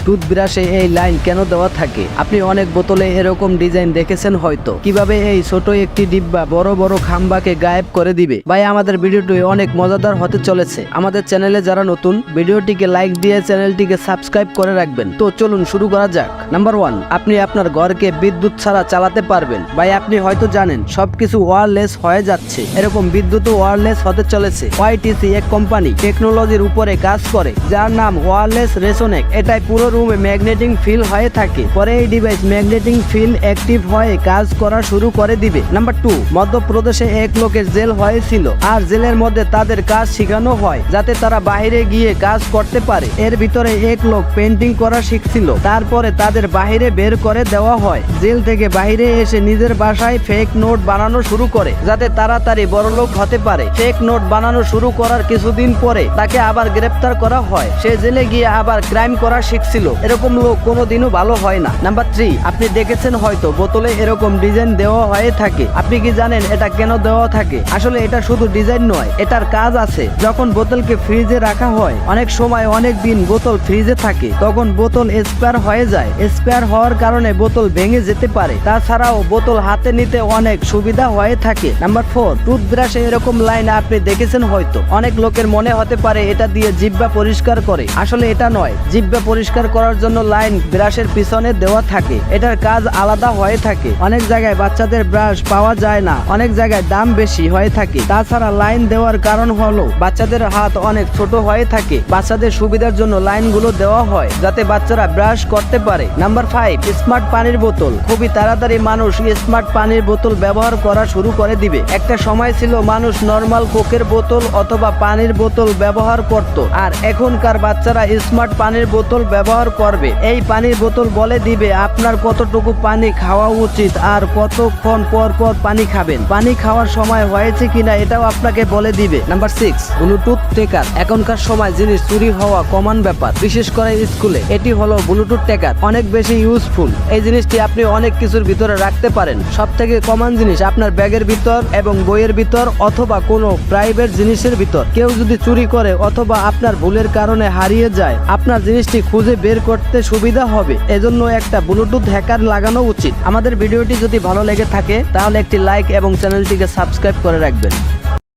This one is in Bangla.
টুথব্রাশে এই লাইন কেন দেওয়া থাকে? আপনি অনেক বোতলে এরকম ডিজাইন দেখেছেন হয়তো। কিভাবে এই ছোট একটি ডিব্বা বড় বড় খাম্বাকে গায়েব করে দিবে। ভাই আমাদের ভিডিওটি অনেক মজাদার হতে চলেছে। আমাদের চ্যানেলে যারা নতুন, ভিডিওটিকে লাইক দিয়ে চ্যানেলটিকে সাবস্ক্রাইব করে রাখবেন। তো চলুন শুরু করা যাক। নাম্বার 1, আপনি আপনার ঘরকে বিদ্যুৎ ছাড়া চালাতে পারবেন। ভাই আপনি হয়তো জানেন সবকিছু ওয়্যারলেস হয়ে যাচ্ছে, এরকম বিদ্যুৎ ওয়্যারলেস হতে চলেছে। ওয়াইটিসি এক কোম্পানি টেকনোলজির উপরে কাজ করে যার নাম ওয়্যারলেস রেসোনেক। এটাই পুরো রুমে ম্যাগনেটিক ফিল হয়ে থাকে। পরে এই ডিভাইস ম্যাগনেটিক ফিল অ্যাক্টিভ হয়ে কাজ করা শুরু করে দিবে। নাম্বার 2, মধ্যপ্রদেশে এক লোকের জেল হয়েছিল আর জেলের মধ্যে তাদের কাজ শেখানো হয় যাতে তারা বাইরে গিয়ে কাজ করতে পারে। এর ভিতরে এক লোক পেন্টিং করা শিখছিল, তারপরে তাদের বাইরে বের করে দেওয়া হয়। জেল থেকে বাইরে এসে নিজের বাসায় ফেক নোট বানানো শুরু করে যাতে তাড়াতাড়ি বড়লোক হতে পারে। ফেক নোট বানানো শুরু করার কিছুদিন পরে তাকে আবার গ্রেপ্তার করা হয়। সে জেলে গিয়ে আবার ক্রাইম করা শিখছিল। এরকম লোক কোনোদিনও ভালো হয় না। নাম্বার 3, আপনি দেখেছেন হয়তো বোতলে এরকম ডিজাইন দেওয়া হয়ে থাকে। আপনি কি জানেন এটা কেন দেওয়া থাকে? আসলে এটা শুধু ডিজাইন নয়, এটার কাজ আছে। যখন বোতলকে ফ্রিজে রাখা হয়, অনেক সময় অনেক দিন বোতল ফ্রিজে থাকে, তখন বোতল এক্সপায়ার হয়ে যায়। এক্সপায়ার হওয়ার কারণে বোতল ভেঙে যেতে পারে। তাছাড়াও বোতল হাতে নিতে অনেক সুবিধা হয়ে থাকে। নাম্বার 4, টুথব্রাশে এরকম লাইন আপনি দেখেছেন হয়তো। অনেক লোকের মনে হতে পারে এটা দিয়ে জিহ্বা পরিষ্কার করে। আসলে এটা নয়। জিহ্বা পরিষ্কার করার জন্য লাইন ব্রাশের পিছনে দেওয়া থাকে। এটার কাজ আলাদা হয়ে থাকে। অনেক জায়গায় বাচ্চাদের ব্রাশ পাওয়া যায় না, অনেক জায়গায় দাম বেশি হয়ে থাকে। তাছাড়া লাইন দেওয়ার কারণ হলো বাচ্চাদের হাত অনেক ছোট হয়ে থাকে। বাচ্চাদের সুবিধার জন্য লাইনগুলো দেওয়া হয় যাতে বাচ্চারা ব্রাশ করতে পারে। নাম্বার 5, স্মার্ট পানির বোতল। খুবই তাড়াতাড়ি মানুষ স্মার্ট পানির বোতল ব্যবহার করা শুরু করে দিবে। একটা সময় ছিল মানুষ নর্মাল কোকের বোতল অথবা পানির বোতল ব্যবহার করত, আর এখনকার বাচ্চারা স্মার্ট পানির বোতল ব্যবহার করবে। এই পানির বোতল বলে দিবে আপনার কতটুকু পানি খাওয়া উচিত আর কতক্ষণ পর পর পানি খাবেন। পানি খাওয়ার সময় হয়েছে কিনা এটাও আপনাকে বলে দিবে। Number 6, Bluetooth tracker. এখনকার সময় জিনিস চুরি হওয়া কমন ব্যাপার, বিশেষ করে স্কুলে। এটি হলো ব্লুটুথ ট্র্যাকার, অনেক বেশি ইউজফুল। এই জিনিসটি আপনি অনেক কিছুর ভিতরে রাখতে পারেন। সব থেকে কমন জিনিস আপনার ব্যাগের ভিতর এবং বইয়ের ভিতর অথবা কোনো প্রাইভেট জিনিসের ভিতর। কেউ যদি চুরি করে অথবা আপনার ভুলের কারণে হারিয়ে যায়, আপনার জিনিসটি খুঁজে বের করতে সুবিধা হবে। এজন্য একটা ব্লুটুথ হ্যাকার লাগানো উচিত। আমাদের ভিডিওটি যদি ভালো লেগে থাকে তাহলে একটি লাইক এবং চ্যানেলটিকে সাবস্ক্রাইব করে রাখবেন।